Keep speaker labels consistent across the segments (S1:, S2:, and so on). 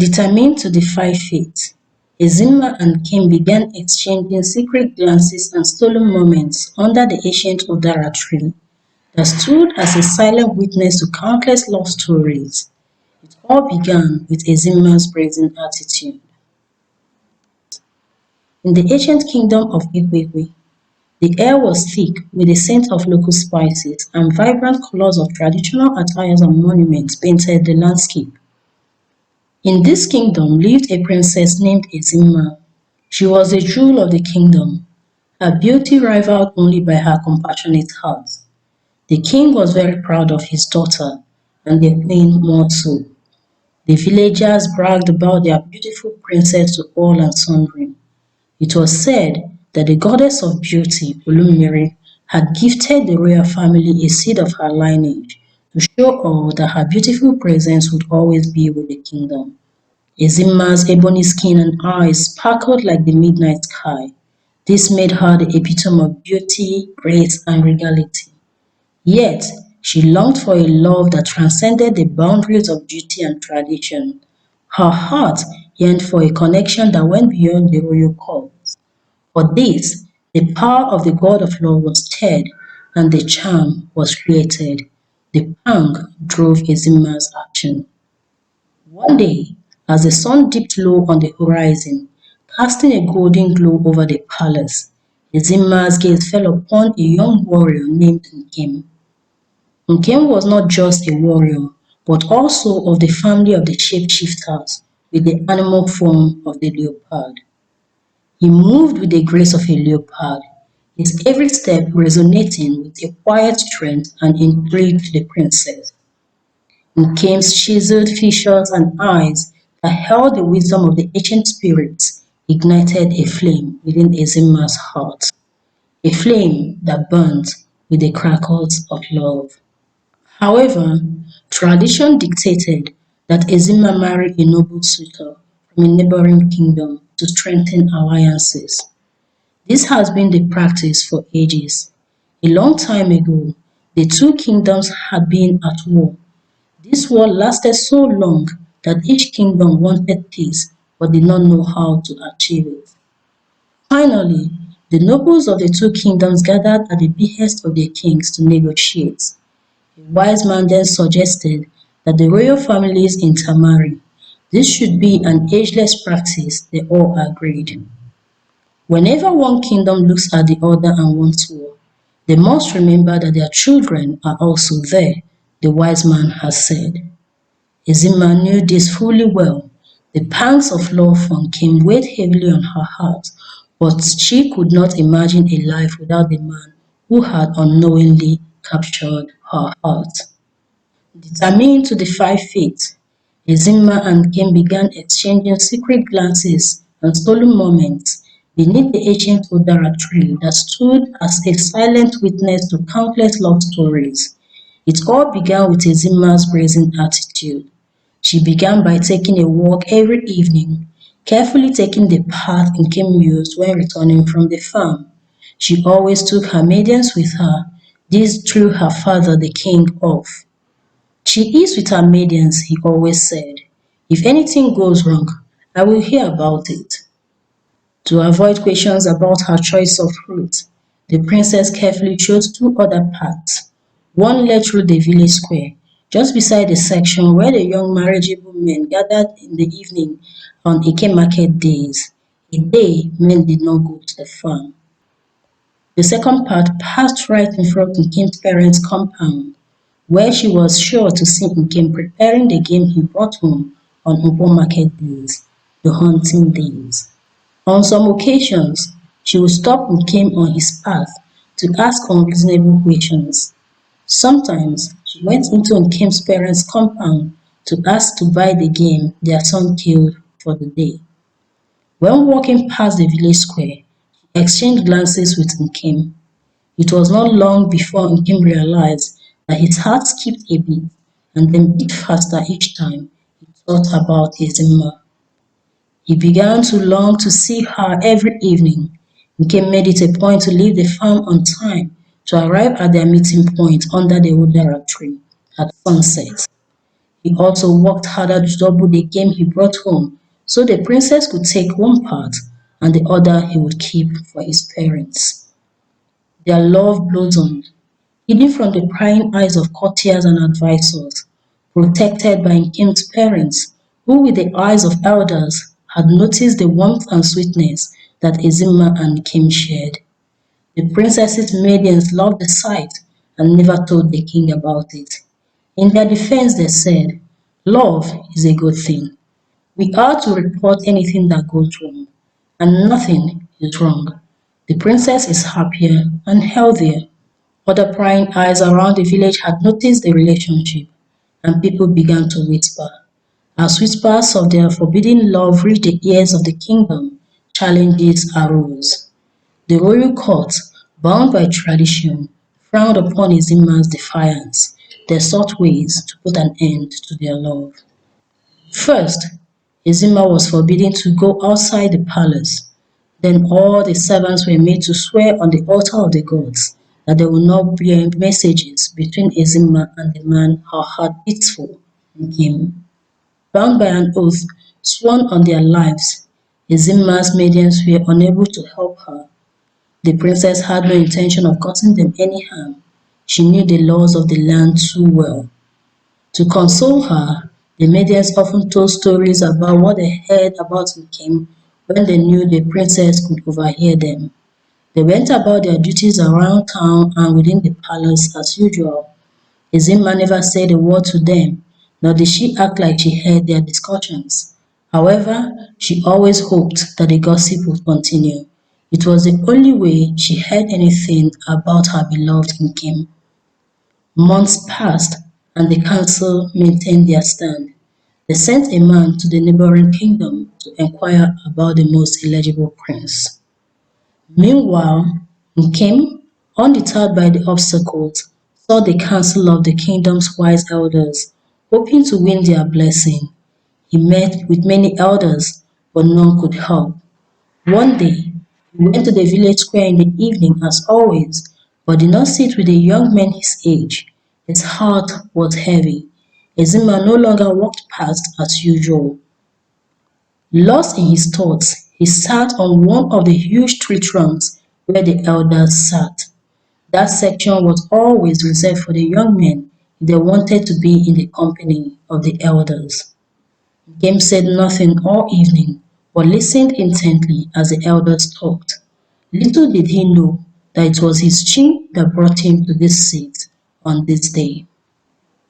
S1: Determined to defy fate, Ezima and Kim began exchanging secret glances and stolen moments under the ancient Udara tree that stood as a silent witness to countless love stories. It all began with Ezima's brazen attitude. In the ancient kingdom of Igbo, the air was thick with the scent of local spices, and vibrant colors of traditional attires and monuments painted the landscape. In this kingdom lived a princess named Ezima. She was the jewel of the kingdom, her beauty rivaled only by her compassionate heart. The king was very proud of his daughter, and the queen more so. The villagers bragged about their beautiful princess to all and sundry. It was said that the goddess of beauty, Olumiri, had gifted the royal family a seed of her lineage to show all that her beautiful presence would always be with the kingdom. Ezima's ebony skin and eyes sparkled like the midnight sky. This made her the epitome of beauty, grace, and regality. Yet, she longed for a love that transcended the boundaries of duty and tradition. Her heart yearned for a connection that went beyond the royal court. For this, the power of the god of love was stirred, and the charm was created. The pang drove Ezima's action. One day, as the sun dipped low on the horizon, casting a golden glow over the palace, Ezima's gaze fell upon a young warrior named Nkem. Nkem was not just a warrior, but also of the family of the shapeshifters with the animal form of the leopard. He moved with the grace of a leopard, his every step resonating with a quiet strength and intrigued the princess. Nkem's chiseled features and eyes that held the wisdom of the ancient spirits ignited a flame within Ezima's heart, a flame that burned with the crackles of love. However, tradition dictated that Ezima marry a noble suitor from a neighboring kingdom to strengthen alliances. This has been the practice for ages. A long time ago, the two kingdoms had been at war. This war lasted so long that each kingdom wanted peace but did not know how to achieve it. Finally, the nobles of the two kingdoms gathered at the behest of their kings to negotiate. A wise man then suggested that the royal families intermarry. This should be an ageless practice, they all agreed. Whenever one kingdom looks at the other and wants war, they must remember that their children are also there, the wise man has said. Ezima knew this fully well. The pangs of love for Kim weighed heavily on her heart, but she could not imagine a life without the man who had unknowingly captured her heart. Determined to defy fate, Ezima and Kim began exchanging secret glances and stolen moments beneath the ancient Udara tree that stood as a silent witness to countless love stories. It all began with Ezima's brazen attitude. She began by taking a walk every evening, carefully taking the path Nkem used when returning from the farm. She always took her maidens with her, this threw her father the king off. She is with her maidens, he always said. If anything goes wrong, I will hear about it. To avoid questions about her choice of route, the princess carefully chose two other paths. One led through the village square, just beside the section where the young marriageable men gathered in the evening on Eke market days, a day men did not go to the farm. The second path passed right in front of Nkem's parents' compound, where she was sure to see Nkem preparing the game he brought home on Nkwo market days, the hunting days. On some occasions, she would stop Nkem on his path to ask unreasonable questions. Sometimes, she went into Nkem's parents' compound to ask to buy the game their son killed for the day. When walking past the village square, she exchanged glances with Nkem. It was not long before Nkem realized that his heart skipped a beat and then beat faster each time he thought about Ezima. He began to long to see her every evening. Nkem made it a point to leave the farm on time to arrive at their meeting point under the Udara tree at sunset. He also worked harder to double the game he brought home so the princess could take one part and the other he would keep for his parents. Their love blossomed, hidden from the prying eyes of courtiers and advisors, protected by Nkem's parents, who with the eyes of elders had noticed the warmth and sweetness that Ezima and Nkem shared. The princess's maidens loved the sight and never told the king about it. In their defense they said, "Love is a good thing. We are to report anything that goes wrong, and nothing is wrong. The princess is happier and healthier." Other prying eyes around the village had noticed the relationship, and people began to whisper. As whispers of their forbidden love reached the ears of the kingdom, challenges arose. The royal court, bound by tradition, frowned upon Izima's defiance. They sought ways to put an end to their love. First, Izima was forbidden to go outside the palace. Then all the servants were made to swear on the altar of the gods that they would not bear messages between Izima and the man her heart beats for, Nkim. Bound by an oath sworn on their lives, Izima's maidens were unable to help her. The princess had no intention of causing them any harm. She knew the laws of the land too well. To console her, the maidens often told stories about what they heard about Nkem when they knew the princess could overhear them. They went about their duties around town and within the palace as usual. Izima never said a word to them, nor did she act like she heard their discussions. However, she always hoped that the gossip would continue. It was the only way she heard anything about her beloved Nkem. Months passed, and the council maintained their stand. They sent a man to the neighboring kingdom to inquire about the most eligible prince. Meanwhile, Nkem, undeterred by the obstacles, sought the counsel of the kingdom's wise elders, hoping to win their blessing. He met with many elders, but none could help. One day, he went to the village square in the evening as always, but did not sit with the young men his age. His heart was heavy. Ezima no longer walked past as usual. Lost in his thoughts, he sat on one of the huge tree trunks where the elders sat. That section was always reserved for the young men if they wanted to be in the company of the elders. James said nothing all evening, but listened intently as the elders talked. Little did he know that it was his chin that brought him to this seat on this day.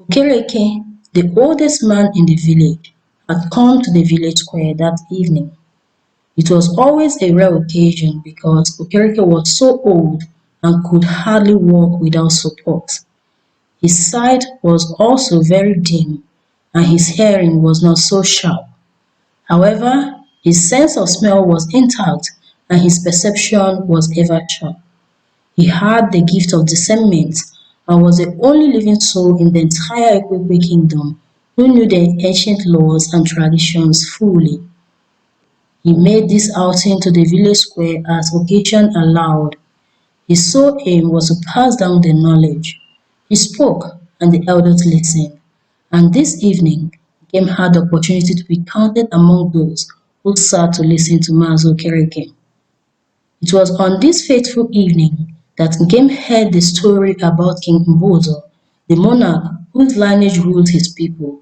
S1: Okereke, the oldest man in the village, had come to the village square that evening. It was always a rare occasion because Okereke was so old and could hardly walk without support. His sight was also very dim, and his hearing was not so sharp. However, his sense of smell was intact and his perception was ever sharp. He had the gift of discernment and was the only living soul in the entire Ekwekwe kingdom who knew the ancient laws and traditions fully. He made this outing to the village square as occasion allowed. His sole aim was to pass down the knowledge. He spoke, and the elders listened. And this evening, Game had the opportunity to be counted among those who sat to listen to Mazo Kereke. It was on this fateful evening that Game heard the story about King Mbozo, the monarch whose lineage ruled his people.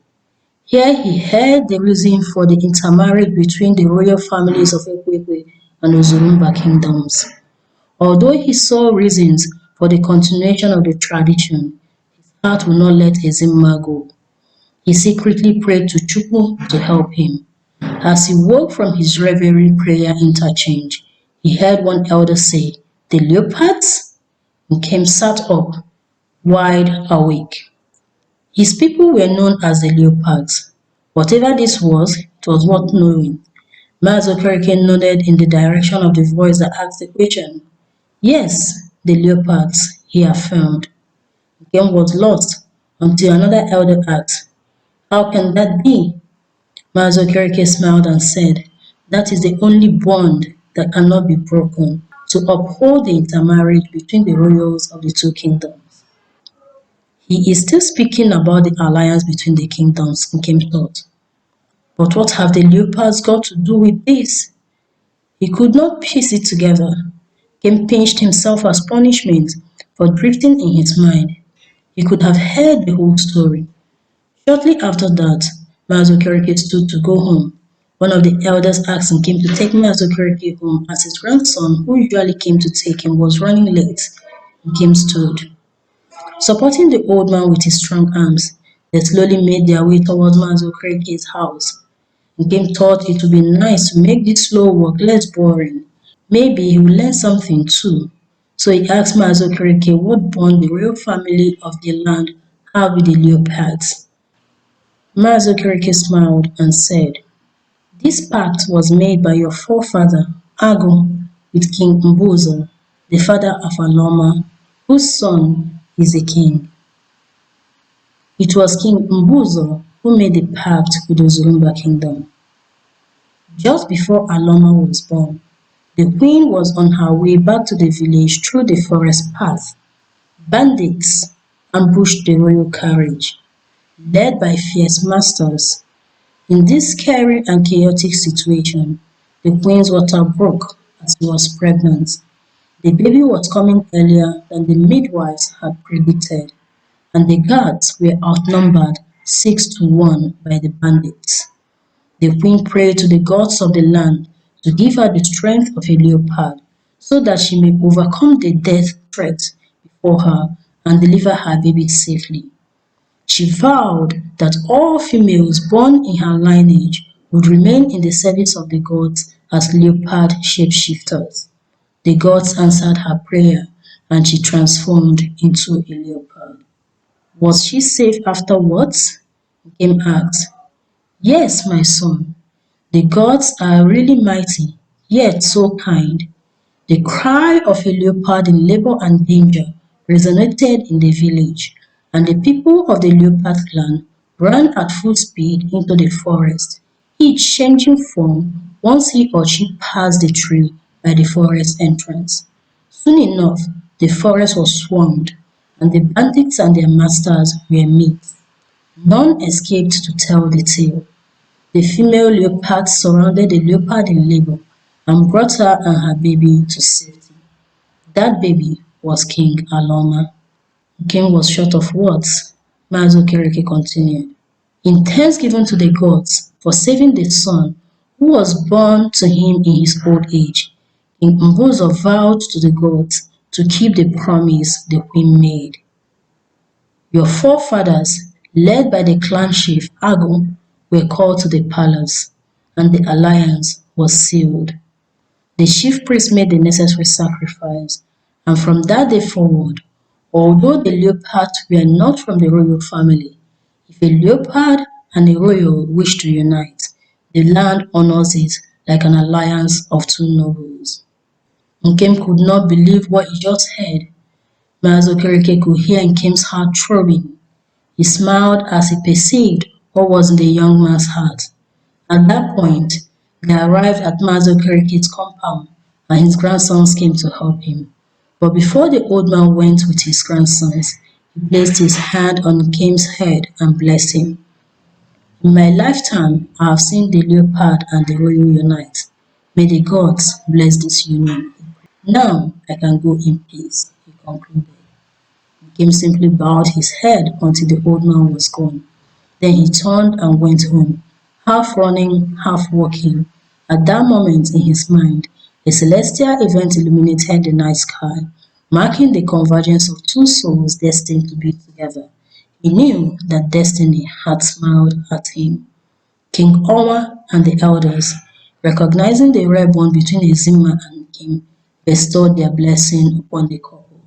S1: Here he heard the reason for the intermarriage between the royal families of Ekwekwe and Ozurumba kingdoms. Although he saw reasons for the continuation of the tradition, his heart would not let Ezima go. He secretly prayed to Chukwu to help him. As he woke from his reverie prayer interchange, he heard one elder say, "The leopards?" and came sat up, wide awake. His people were known as the leopards. Whatever this was, it was worth knowing. Mazo Kerike nodded in the direction of the voice that asked the question. Yes, the leopards, he affirmed. The game was lost until another elder asked, "How can that be?" Mazo Kerike smiled and said, "That is the only bond that cannot be broken to uphold the intermarriage between the royals of the two kingdoms." He is still speaking about the alliance between the kingdoms, Nkem thought. But what have the leopards got to do with this? He could not piece it together. Nkem pinched himself as punishment for drifting in his mind. He could have heard the whole story. Shortly after that, Mazo Kirike stood to go home. One of the elders asked Nkem to take Mazo Kirike home as his grandson, who usually came to take him, was running late. Nkem stood, supporting the old man with his strong arms. They slowly made their way towards Mazo Kirike's house. Nkem thought it would be nice to make this slow walk less boring. Maybe he would learn something too. So he asked Mazo Kirike what bond the royal family of the land have with the leopards. Mazo Kirike smiled and said, "This pact was made by your forefather Agu with King Mbuzo, the father of Aloma, whose son is a king. It was King Mbuzo who made the pact with the Zurumba kingdom. Just before Aloma was born, the queen was on her way back to the village through the forest path. Bandits ambushed the royal carriage, led by fierce masters. In this scary and chaotic situation, the queen's water broke as she was pregnant. The baby was coming earlier than the midwives had predicted, and the guards were outnumbered 6 to 1 by the bandits. The queen prayed to the gods of the land to give her the strength of a leopard so that she may overcome the death threat before her and deliver her baby safely. She vowed that all females born in her lineage would remain in the service of the gods as leopard shapeshifters. The gods answered her prayer and she transformed into a leopard. Was she safe afterwards? Game asked. Yes, my son. The gods are really mighty, yet so kind. The cry of a leopard in labor and danger resonated in the village, and the people of the leopard clan ran at full speed into the forest, each changing form once he or she passed the tree by the forest entrance. Soon enough, the forest was swarmed, and the bandits and their masters were met. None escaped to tell the tale. The female leopard surrounded the leopard in labor and brought her and her baby to safety. That baby was King Aloma. King was short of words. Mazo Kirike continued. In thanks given to the gods for saving the son who was born to him in his old age, King Mbozo vowed to the gods to keep the promise the queen made. Your forefathers, led by the clan chief Agu, were called to the palace, and the alliance was sealed. The chief priest made the necessary sacrifice, and from that day forward, although the leopards were not from the royal family, if a leopard and a royal wish to unite, the land honors it like an alliance of two nobles. Nkem could not believe what he just heard. Mazo Kirike could hear Nkem's heart throbbing. He smiled as he perceived what was in the young man's heart. At that point, they arrived at Mazo Kirike's compound and his grandsons came to help him. But before the old man went with his grandsons, he placed his hand on Kim's head and blessed him. In my lifetime, I have seen the leopard and the royal unite. May the gods bless this union. Now I can go in peace, he concluded. Kim simply bowed his head until the old man was gone. Then he turned and went home, half running, half walking. At that moment in his mind, a celestial event illuminated the night sky, marking the convergence of two souls destined to be together. He knew that destiny had smiled at him. King Owa and the elders, recognizing the rare bond between Ezima and Kim, bestowed their blessing upon the couple.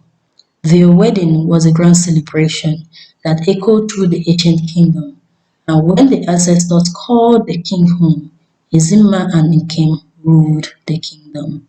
S1: Their wedding was a grand celebration that echoed through the ancient kingdom, and when the ancestors called the king home, Ezima and Nkem ruled the kingdom.